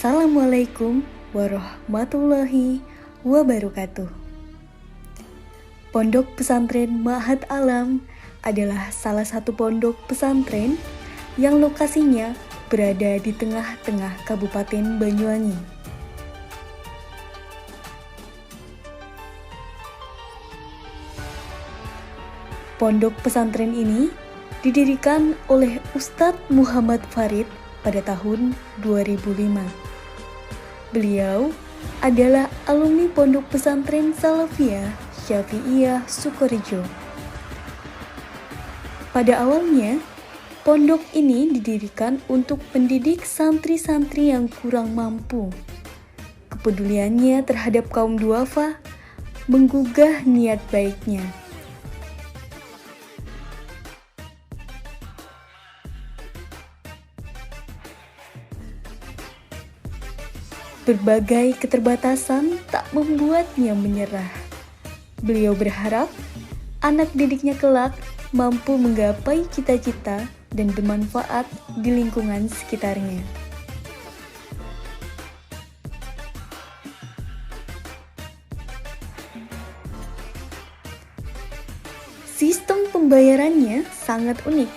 Assalamualaikum warahmatullahi wabarakatuh. Pondok Pesantren Ma'had Alam adalah salah satu pondok pesantren yang lokasinya berada di tengah-tengah Kabupaten Banyuwangi. Pondok pesantren ini didirikan oleh Ustadz Muhammad Farid pada tahun 2005. Beliau adalah alumni Pondok Pesantren Salafiyah Syafi'iyah Sukorejo. Pada awalnya, pondok ini didirikan untuk mendidik santri-santri yang kurang mampu. Kepeduliannya terhadap kaum duafa menggugah niat baiknya. Berbagai keterbatasan tak membuatnya menyerah. Beliau berharap anak didiknya kelak mampu menggapai cita-cita dan bermanfaat di lingkungan sekitarnya. Sistem pembayarannya sangat unik.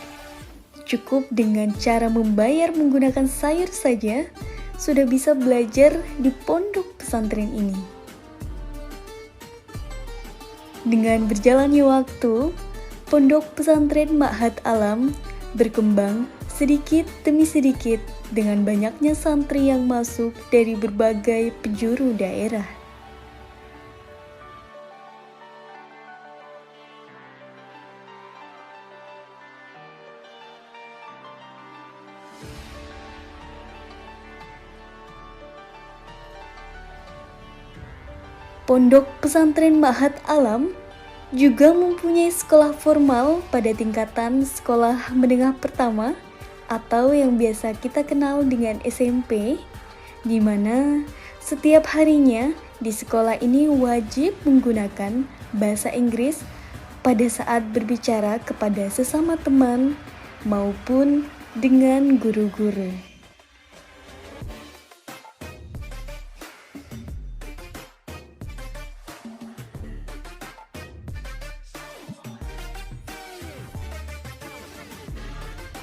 Cukup dengan cara membayar menggunakan sayur saja, sudah bisa belajar di pondok pesantren ini. Dengan berjalannya waktu, pondok pesantren Ma'had Alam berkembang sedikit demi sedikit dengan banyaknya santri yang masuk dari berbagai penjuru daerah. Pondok Pesantren Ma'had Alam juga mempunyai sekolah formal pada tingkatan sekolah menengah pertama atau yang biasa kita kenal dengan SMP, di mana setiap harinya di sekolah ini wajib menggunakan bahasa Inggris pada saat berbicara kepada sesama teman maupun dengan guru-guru.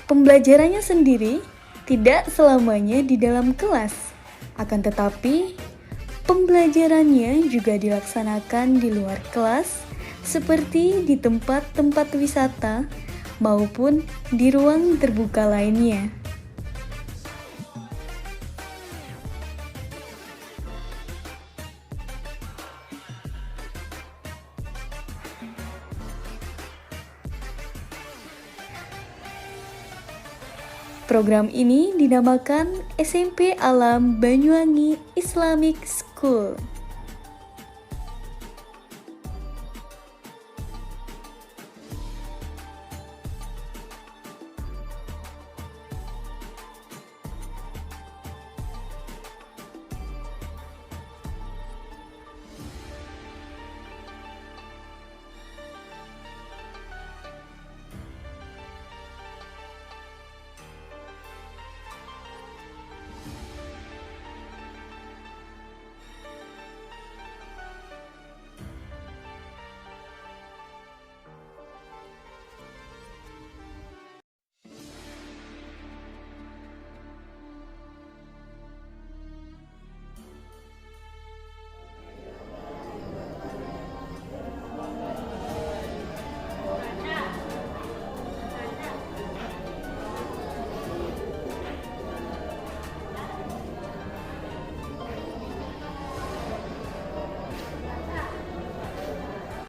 Pembelajarannya sendiri tidak selamanya di dalam kelas, akan tetapi pembelajarannya juga dilaksanakan di luar kelas, seperti di tempat-tempat wisata maupun di ruang terbuka lainnya. Program ini dinamakan SMP Alam Banyuwangi Islamic School.